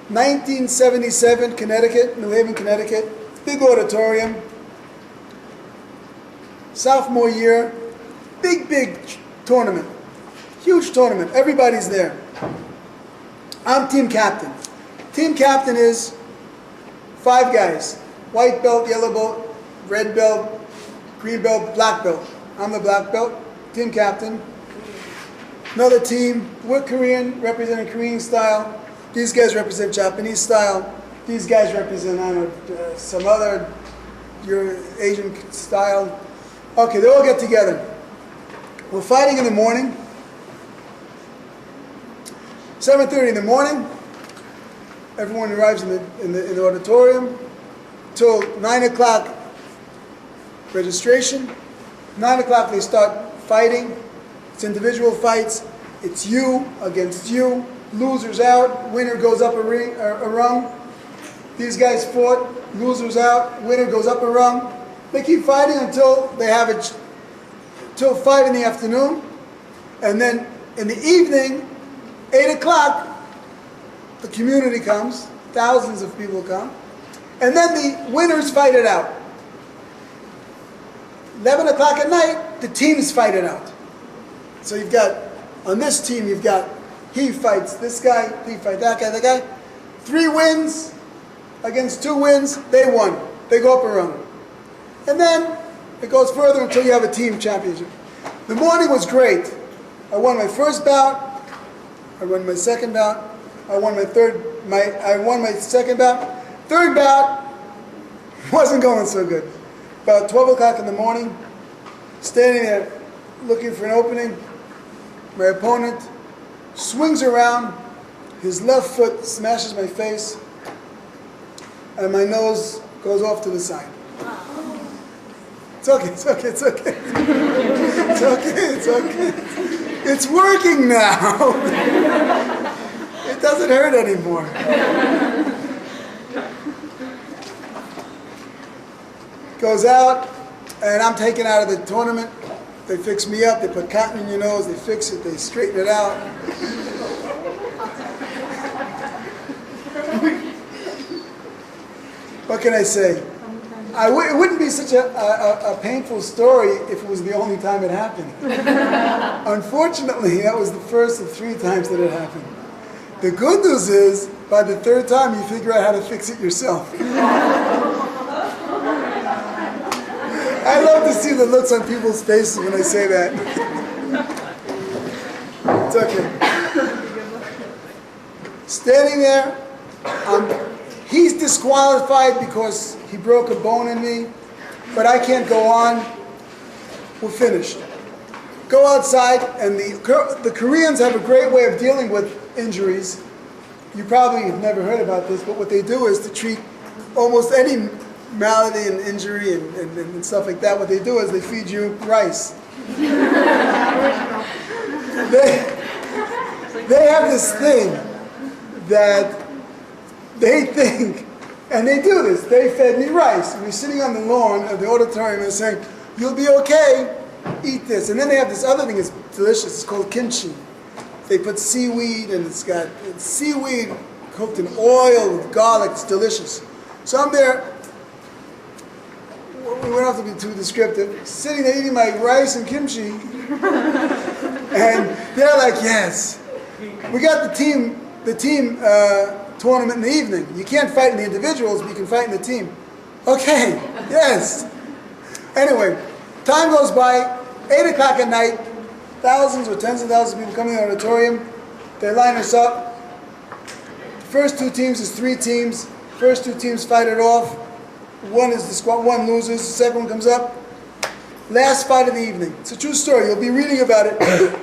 1977, Connecticut, New Haven, Connecticut. Big auditorium. Sophomore year. Big tournament. Huge tournament. Everybody's there. I'm team captain. Team captain is 5 guys. White belt, yellow belt, red belt, green belt, black belt. I'm the black belt. Team captain. Another team. We're Korean, representing Korean style. These guys represent Japanese style. These guys represent, I don't know, some other Asian style. Okay, they all get together. We're fighting in the morning. 7:30 in the morning. Everyone arrives in the auditorium. Till 9 o'clock registration. 9 o'clock they start fighting. It's individual fights. It's you against you. Losers out. Winner goes up a rung. These guys fought. Losers out. Winner goes up a rung. They keep fighting until they have it till 5 in the afternoon. And then in the evening, 8 o'clock, the community comes. Thousands of people come. And then the winners fight it out. 11 o'clock at night, the teams fight it out. So you've got, on this team, you've got, he fights this guy, he fights that guy. 3 wins against 2 wins, they won. They go up a rung. And then it goes further until you have a team championship. The morning was great. I won my first bout. I won my second bout. I won my second bout. Third bout wasn't going so good. About 12 o'clock in the morning, standing there looking for an opening. My opponent swings around. His left foot smashes my face. And my nose goes off to the side. It's okay, it's okay, it's okay. It's okay, it's okay. It's working now. It doesn't hurt anymore. Goes out, and I'm taken out of the tournament. They fix me up, they put cotton in your nose, they fix it, they straighten it out. What can I say? It wouldn't be such a painful story if it was the only time it happened. Unfortunately, that was the first of 3 times that it happened. The good news is, by the 3rd time, you figure out how to fix it yourself. I love to see the looks on people's faces when I say that. It's okay. Standing there, he's disqualified because he broke a bone in me, but I can't go on. We're finished. Go outside, and the Koreans have a great way of dealing with injuries. You probably have never heard about this, but what they do is to treat almost any malady and injury and stuff like that. What they do is they feed you rice. They have this thing that they think, and they do this, they fed me rice. And we're sitting on the lawn of the auditorium and saying, you'll be okay, eat this. And then they have this other thing, it's delicious, it's called kimchi. They put seaweed, and it's seaweed cooked in oil with garlic, it's delicious. So I'm there, we don't have to be too descriptive, sitting there eating my rice and kimchi, and they're like, yes. We got the team tournament in the evening. You can't fight in the individuals, but you can fight in the team. Okay, yes. Anyway, time goes by, 8 o'clock at night, thousands or tens of thousands of people coming in the auditorium. They line us up. First 2 teams is 3 teams. First 2 teams fight it off. One is the squad, one loses, the second one comes up. Last fight of the evening. It's a true story. You'll be reading about it.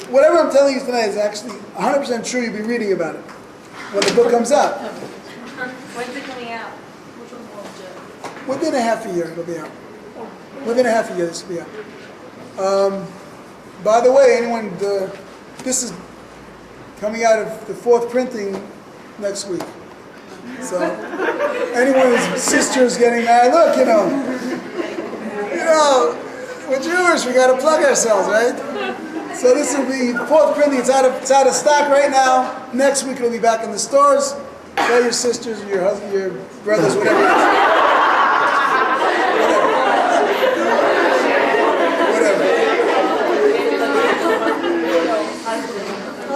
Whatever I'm telling you tonight is actually 100% true. You'll be reading about it when the book comes out. When's it coming out? Within a half a year, it'll be out. Within a half a year, this will be out. By the way, this is coming out of the 4th printing next week. So, anyone whose sister is getting married, look, we're Jewish, we got to plug ourselves, right? So this will be 4th printing. It's out of stock right now. Next week it'll be back in the stores. Tell your sisters or your husband, your brothers, whatever it is. Whatever.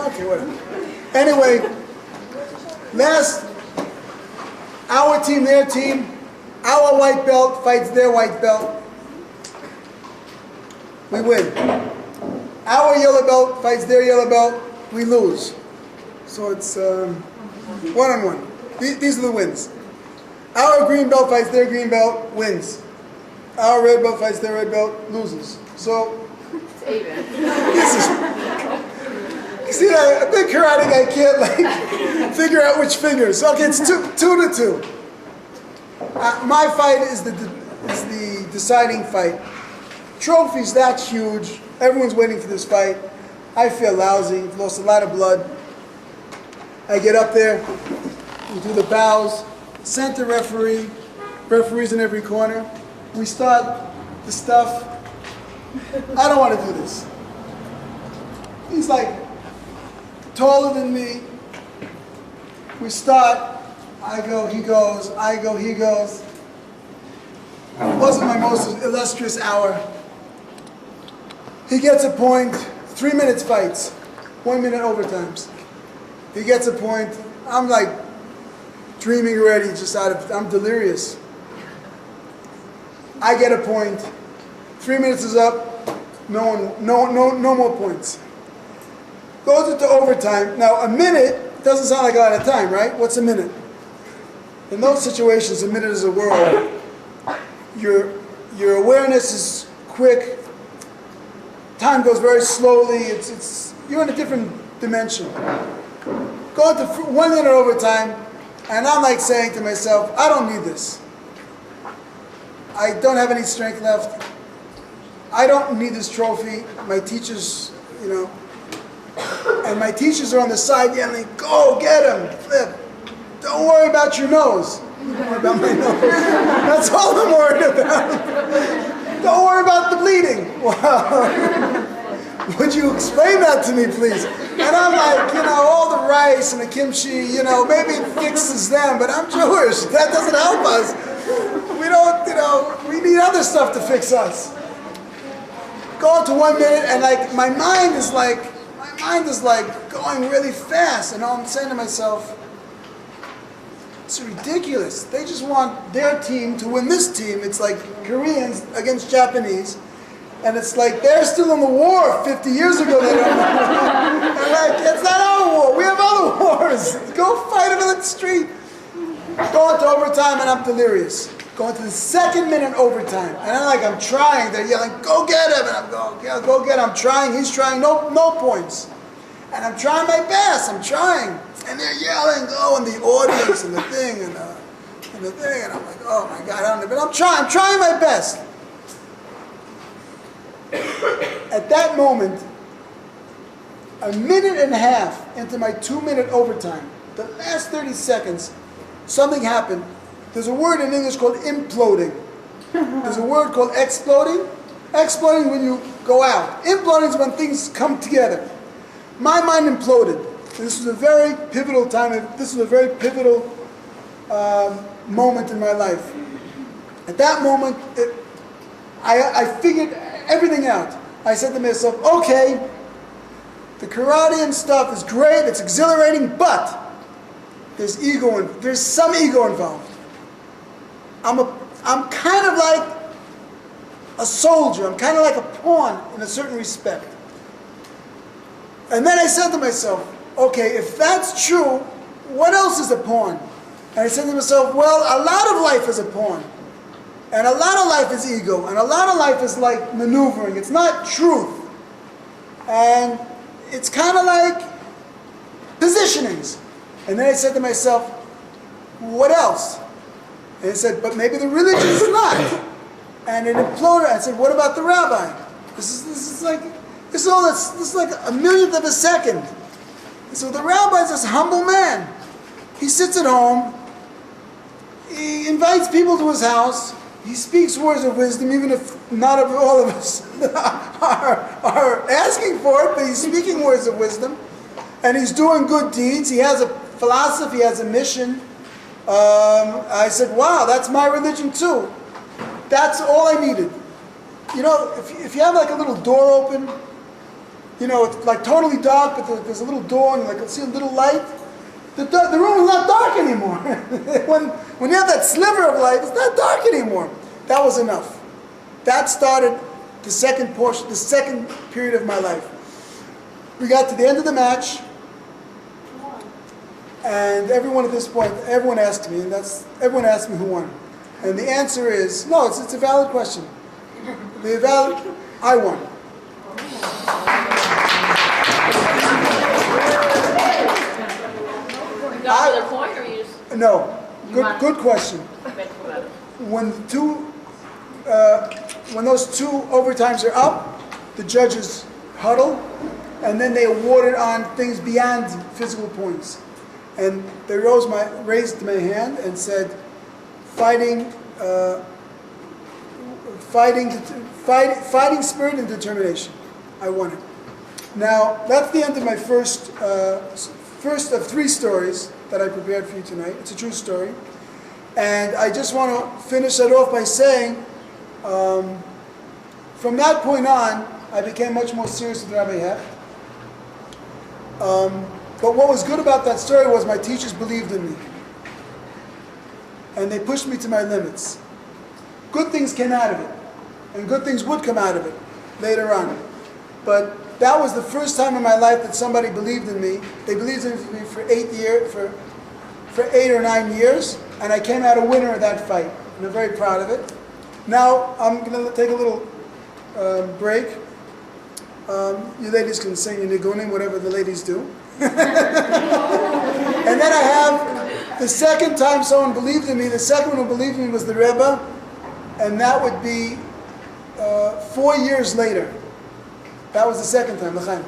Okay, whatever. Anyway, our team, their team, our white belt fights their white belt. We win. Our yellow belt fights their yellow belt. We lose. So it's one-on-one. These are the wins. Our green belt fights their green belt, wins. Our red belt fights their red belt, loses. So this is. You see, a big karate guy can't figure out which fingers. Okay, it's 2-2. My fight is the deciding fight. Trophies, that's huge. Everyone's waiting for this fight. I feel lousy. I've lost a lot of blood. I get up there, we do the bows, center referee, referees in every corner. We start the stuff. I don't want to do this. He's like taller than me. We start. I go, he goes. I go, he goes. It wasn't my most illustrious hour. He gets a point. 3 minutes fights. 1 minute overtimes. He gets a point. I'm like dreaming already, I'm delirious. I get a point. 3 minutes is up. No more points. Goes into overtime. Now a minute doesn't sound like a lot of time, right? What's a minute? In those situations, a minute is a world. Your awareness is quick. Time goes very slowly. You're in a different dimension. Go into 1 minute overtime, and I'm like saying to myself, I don't need this. I don't have any strength left. I don't need this trophy. My teachers, and my teachers are on the side yelling, go get him, Flip. Don't worry about your nose. Don't worry about my nose. That's all I'm worried about. Don't worry about the bleeding. Wow. Would you explain that to me, please? And I'm like, all the rice and the kimchi, maybe it fixes them, but I'm Jewish. That doesn't help us. We don't, we need other stuff to fix us. Go into 1 minute, and my mind is going really fast, and all I'm saying to myself, it's ridiculous. They just want their team to win this team. It's like Koreans against Japanese. And it's like they're still in the war 50 years ago. They don't know. And it's not our war. We have other wars. Go fight them in the street. Go into overtime, and I'm delirious. Go into the 2nd minute overtime. And I'm trying. They're yelling, go get him. And I'm going, yeah, go get him. I'm trying. He's trying. No points. And I'm trying my best. I'm trying. And they're yelling, in the audience and the thing and the thing. And I'm like, oh my God, I don't know. But I'm trying my best. At that moment, a minute and a half into my 2 minute overtime, the last 30 seconds, something happened. There's a word in English called imploding. There's a word called exploding. Exploding when you go out. Imploding is when things come together. My mind imploded. This was a very pivotal time. This was a very pivotal moment in my life. At that moment, I figured everything out. I said to myself, okay, the karate and stuff is great, it's exhilarating, but there's some ego involved. I'm kind of like a soldier. I'm kind of like a pawn in a certain respect. And then I said to myself, okay, if that's true, what else is a pawn? And I said to myself, well, a lot of life is a pawn. And a lot of life is ego. And a lot of life is like maneuvering. It's not truth. And it's kind of like positionings. And then I said to myself, what else? And I said, but maybe the religion is not. And it imploded. I said, what about the rabbi? This is like a millionth of a second. And so the rabbi is this humble man. He sits at home. He invites people to his house. He speaks words of wisdom, even if not all of us are asking for it, but he's speaking words of wisdom. And he's doing good deeds. He has a philosophy, as a mission, I said, wow, that's my religion too. That's all I needed. You know, if you have like a little door open, you know, it's like totally dark, but there's a little door and like you'll see a little light, the room is not dark anymore. when you have that sliver of light, it's not dark anymore. That was enough. That started the second portion, the second period of my life. We got to the end of the match, and everyone at this point, everyone asked me, everyone asked me who won. And the answer is, no, it's a valid question. I won. You got another point, or you just... No, good question. When those two overtimes are up, the judges huddle, and then they awarded on things beyond physical points. And they raised my hand and said, fighting spirit and determination. I won it. Now, that's the end of my first of three stories that I prepared for you tonight. It's a true story. And I just want to finish that off by saying, from that point on, I became much more serious with Rabbi Hecht. But what was good about that story was my teachers believed in me. And they pushed me to my limits. Good things came out of it. And good things would come out of it later on. But that was the first time in my life that somebody believed in me. They believed in me for 8 or 9 years. And I came out a winner of that fight. And I'm very proud of it. Now I'm going to take a little break. You ladies can sing your nigunim, whatever the ladies do. And then I have the second time someone believed in me. The second one who believed in me was the Rebbe, and that would be 4 years later. That was the second time. L'chaim.